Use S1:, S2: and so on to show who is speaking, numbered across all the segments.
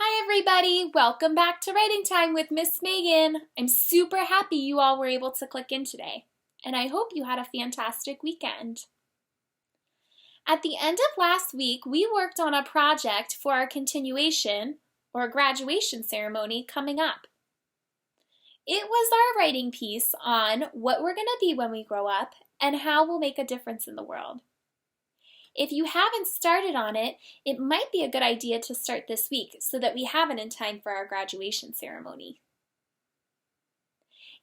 S1: Hi everybody, welcome back to Writing Time with Miss Megan. I'm super happy you all were able to click in today, and I hope you had a fantastic weekend. At the end of last week, we worked on a project for our continuation or graduation ceremony coming up. It was our writing piece on what we're going to be when we grow up and how we'll make a difference in the world. If you haven't started on it, it might be a good idea to start this week so that we have it in time for our graduation ceremony.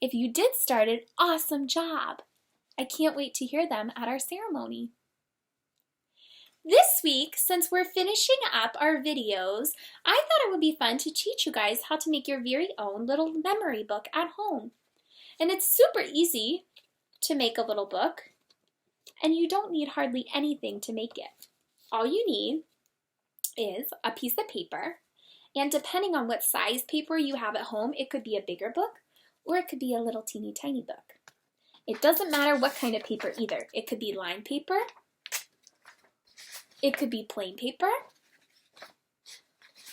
S1: If you did start it, awesome job! I can't wait to hear them at our ceremony. This week, since we're finishing up our videos, I thought it would be fun to teach you guys how to make your very own little memory book at home. And it's super easy to make a little book, and you don't need hardly anything to make it. All you need is a piece of paper, and depending on what size paper you have at home, it could be a bigger book or it could be a little teeny tiny book. It doesn't matter what kind of paper either. It could be lined paper, it could be plain paper,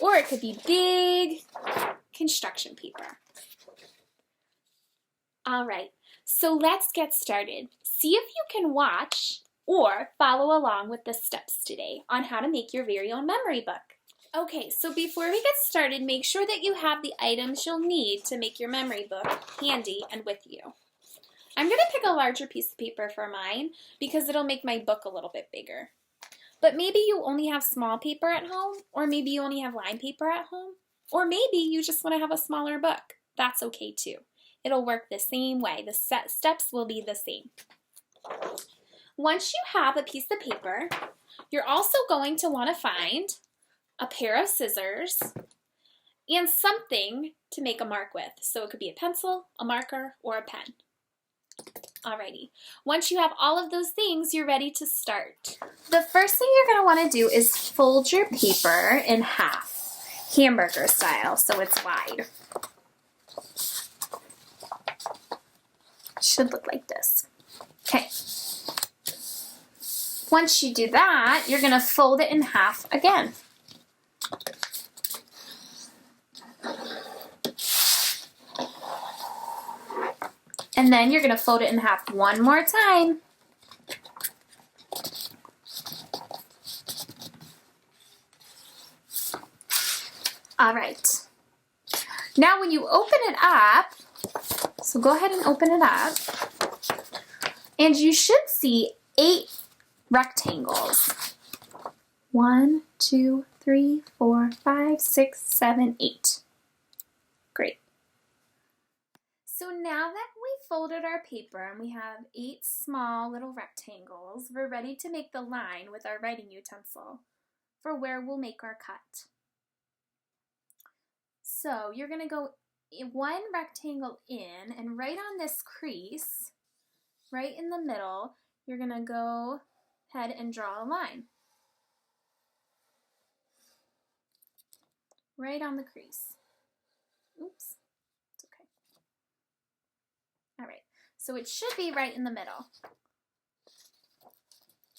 S1: or it could be big construction paper. All right, so let's get started. See if you can watch or follow along with the steps today on how to make your very own memory book. Okay, so before we get started, make sure that you have the items you'll need to make your memory book handy and with you. I'm going to pick a larger piece of paper for mine because it'll make my book a little bit bigger. But maybe you only have small paper at home, or maybe you only have lined paper at home, or maybe you just want to have a smaller book. That's okay too. It'll work the same way. The steps will be the same. Once you have a piece of paper, you're also going to want to find a pair of scissors and something to make a mark with. So it could be a pencil, a marker, or a pen. Alrighty, once you have all of those things, you're ready to start. The first thing you're going to want to do is fold your paper in half, hamburger style, so it's wide. Should look like this. Okay. Once you do that, you're going to fold it in half again. And then you're going to fold it in half one more time. All right. Now when you open it up, so go ahead and open it up, and you should see 8 rectangles. 1, 2, 3, 4, 5, 6, 7, 8. Great. So now that we folded our paper and we have 8 small little rectangles, we're ready to make the line with our writing utensil for where we'll make our cut. So you're going to go 1 rectangle in, and right on this crease, right in the middle, you're going to go ahead and draw a line. Right on the crease. Oops, it's okay. All right, so it should be right in the middle.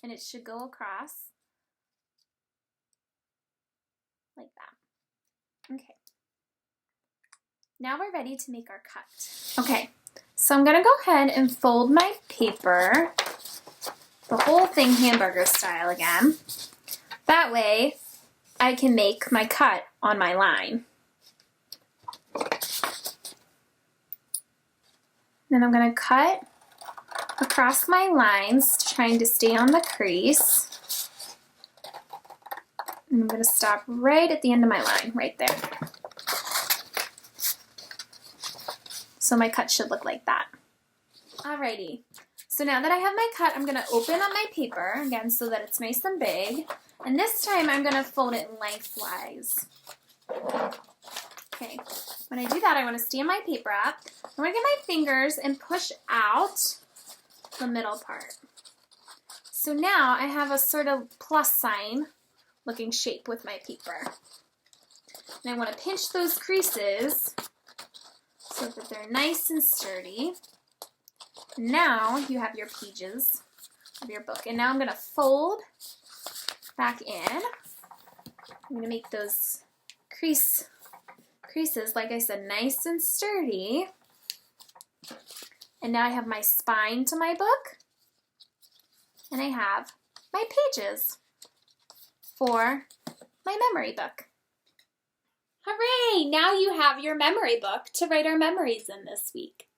S1: And it should go across like that. Okay. Now we're ready to make our cut. Okay, so I'm going to go ahead and fold my paper, the whole thing hamburger style again. That way I can make my cut on my line. Then I'm going to cut across my lines, trying to stay on the crease. And I'm going to stop right at the end of my line, right there. So my cut should look like that. Alrighty, so now that I have my cut, I'm going to open up my paper, again, so that it's nice and big. And this time I'm going to fold it lengthwise. Okay, when I do that, I want to stand my paper up. I'm going to get my fingers and push out the middle part. So now I have a sort of plus sign looking shape with my paper. And I want to pinch those creases so that they're nice and sturdy. Now you have your pages of your book. And now I'm going to fold back in. I'm going to make those creases, like I said, nice and sturdy. And now I have my spine to my book, and I have my pages for my memory book. Hooray! Now you have your memory book to write our memories in this week.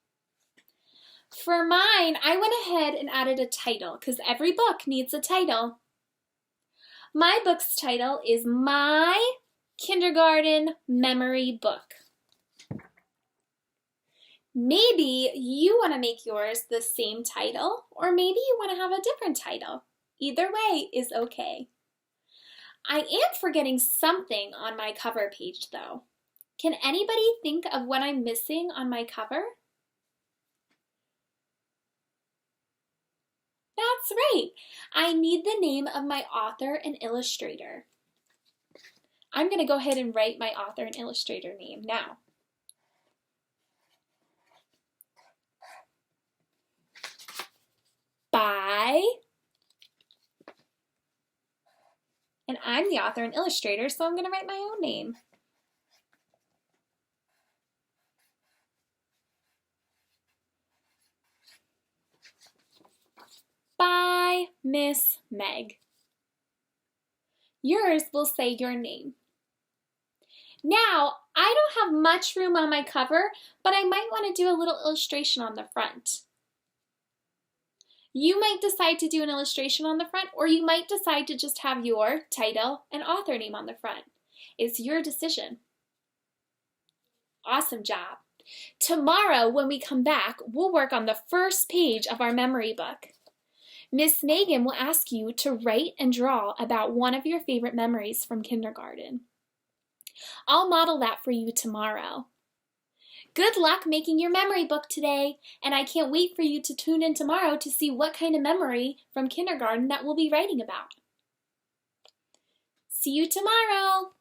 S1: For mine, I went ahead and added a title because every book needs a title. My book's title is My Kindergarten Memory Book. Maybe you want to make yours the same title, or maybe you want to have a different title. Either way is okay. I am forgetting something on my cover page though. Can anybody think of what I'm missing on my cover? That's right. I need the name of my author and illustrator. I'm going to go ahead and write my author and illustrator name now. By, and I'm the author and illustrator, so I'm going to write my own name. By Miss Meg. Yours will say your name. Now, I don't have much room on my cover, but I might want to do a little illustration on the front. You might decide to do an illustration on the front, or you might decide to just have your title and author name on the front. It's your decision. Awesome job. Tomorrow, when we come back, we'll work on the first page of our memory book. Miss Megan will ask you to write and draw about one of your favorite memories from kindergarten. I'll model that for you tomorrow. Good luck making your memory book today, and I can't wait for you to tune in tomorrow to see what kind of memory from kindergarten that we'll be writing about. See you tomorrow!